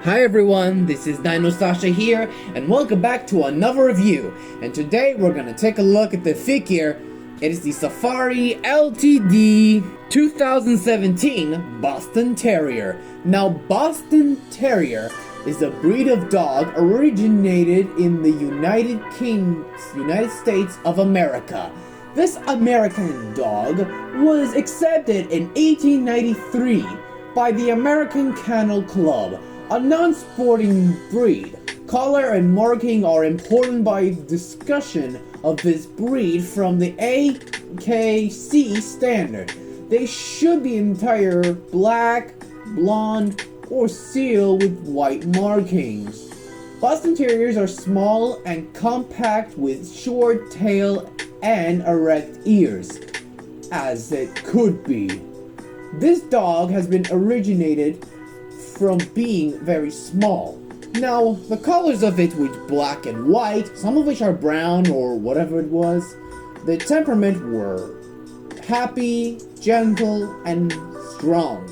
Hi everyone, this is DinoSasha here, and welcome back to another review. And today we're gonna take a look at the figure. It is the Safari Ltd 2017 Boston Terrier. Now, Boston Terrier is a breed of dog originated in the United States of America. This American dog was accepted in 1893 by the American Kennel Club, a non-sporting breed. Color and marking are important by discussion of this breed from the AKC standard. They should be entire black, blonde, or seal with white markings. Boston Terriers are small and compact with short tail and erect ears, as it could be. This dog has been originated from being very small. Now, the colors of it were black and white, some of which are brown or whatever it was. The temperament were happy, gentle, and strong.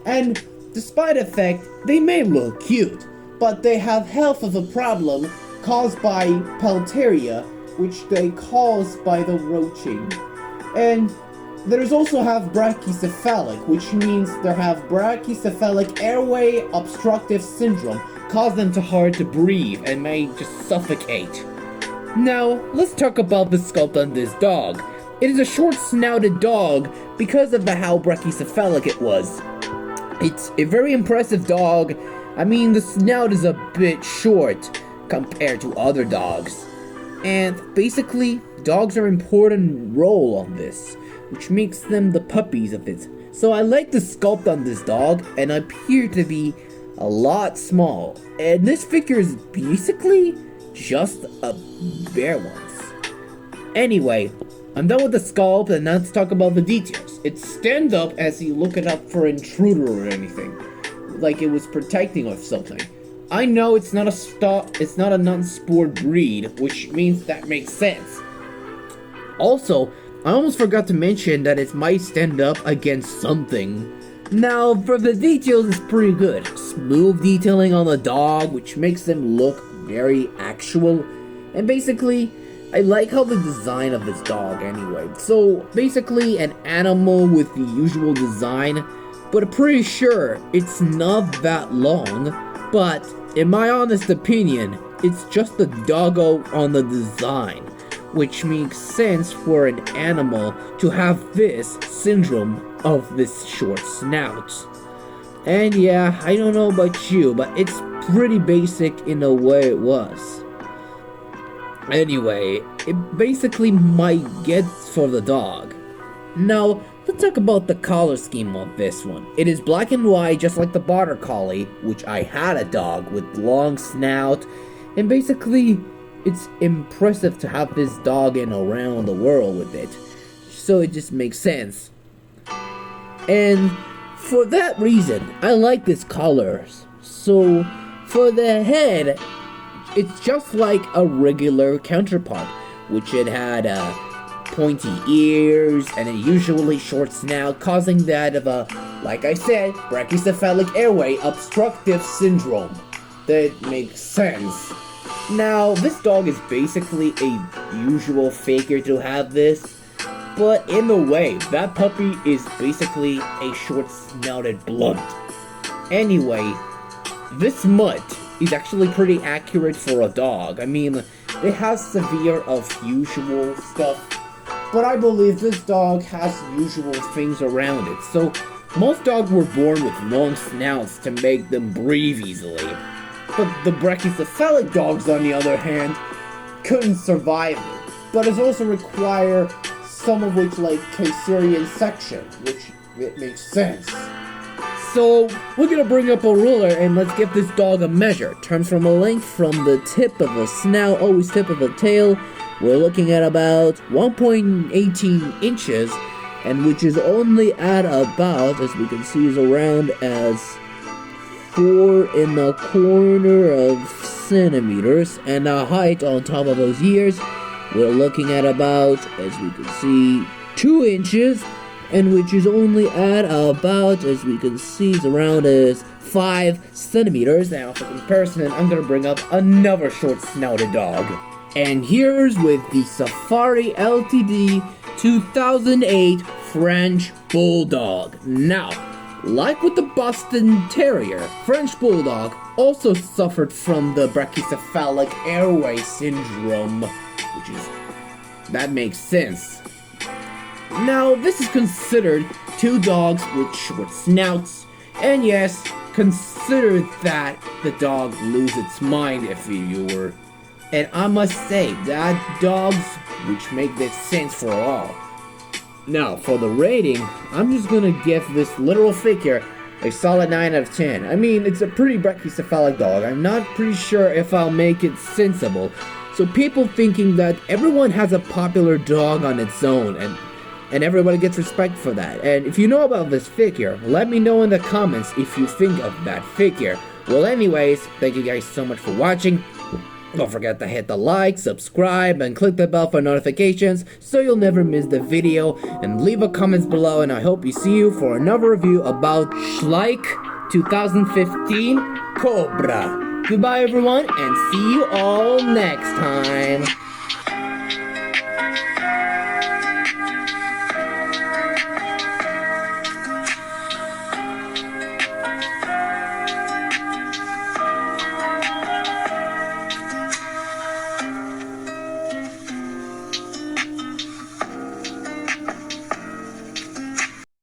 And despite the fact they may look cute, but they have health of a problem caused by Pelteria, which they cause by the roaching. And there's also have brachycephalic, which means they have brachycephalic airway obstructive syndrome, cause them to hard to breathe and may just suffocate. Now, let's talk about the sculpt on this dog. It is a short-snouted dog because of how brachycephalic it was. It's a very impressive dog. I mean, the snout is a bit short compared to other dogs. And basically, dogs are an important role on this, which makes them the puppies of it. So I like the sculpt on this dog, and appear to be a lot small. And this figure is basically just a bare one. Anyway, I'm done with the sculpt, and now let's talk about the details. It stands up as you look it up for intruder or anything, like it was protecting or something. I know it's not a non-sport breed, which means that makes sense. Also, I almost forgot to mention that it might stand up against something. Now, for the details, it's pretty good. Smooth detailing on the dog, which makes them look very actual. And basically, I like how the design of this dog anyway. So, basically an animal with the usual design, but I'm pretty sure it's not that long. But, in my honest opinion, it's just the doggo on the design, which makes sense for an animal to have this syndrome of this short snout. And yeah, I don't know about you, but it's pretty basic in the way it was. Anyway, it basically my gets for the dog. Now, let's talk about the color scheme of this one. It is black and white, just like the Border Collie, which I had a dog with long snout, and basically it's impressive to have this dog in around the world with it, so it just makes sense. And for that reason, I like this colors. So for the head, it's just like a regular counterpart, which it had pointy ears and a usually short snout, causing that of a, like I said, brachycephalic airway obstructive syndrome. That makes sense. Now, this dog is basically a usual figure to have this, but in a way, that puppy is basically a short-snouted blunt. Anyway, this mutt is actually pretty accurate for a dog. I mean, it has severe of usual stuff, but I believe this dog has usual things around it. So, most dogs were born with long snouts to make them breathe easily. But the brachycephalic dogs, on the other hand, couldn't survive it, but it also require some of which like caesarean section, which it makes sense. So we're gonna bring up a ruler and let's give this dog a measure. Turns from a length from the tip of the snout, always tip of the tail. We're looking at about 1.18 inches, and which is only at about, as we can see, is around as 4.25 centimeters, and the height on top of those ears, we're looking at about, as we can see, 2 inches, and which is only at about, as we can see, is around as 5 centimeters. Now, for comparison, I'm gonna bring up another short-snouted dog. And here's with the Safari LTD 2008 French Bulldog. Now, like with the Boston Terrier, French Bulldog also suffered from the brachycephalic airway syndrome, that makes sense. Now, this is considered 2 dogs with short snouts, and yes, consider that the dog lose its mind if you were. And I must say, that dogs which make this sense for all. Now, for the rating, I'm just gonna give this literal figure a solid 9 out of 10. I mean, it's a pretty brachycephalic dog. I'm not pretty sure if I'll make it sensible. So people thinking that everyone has a popular dog on its own, and everybody gets respect for that. And if you know about this figure, let me know in the comments if you think of that figure. Well, anyways, thank you guys so much for watching. Don't forget to hit the like, subscribe, and click the bell for notifications so you'll never miss the video. And leave a comment below, and I hope you see you for another review about Schleich 2015 Cobra. Goodbye everyone, and see you all next time.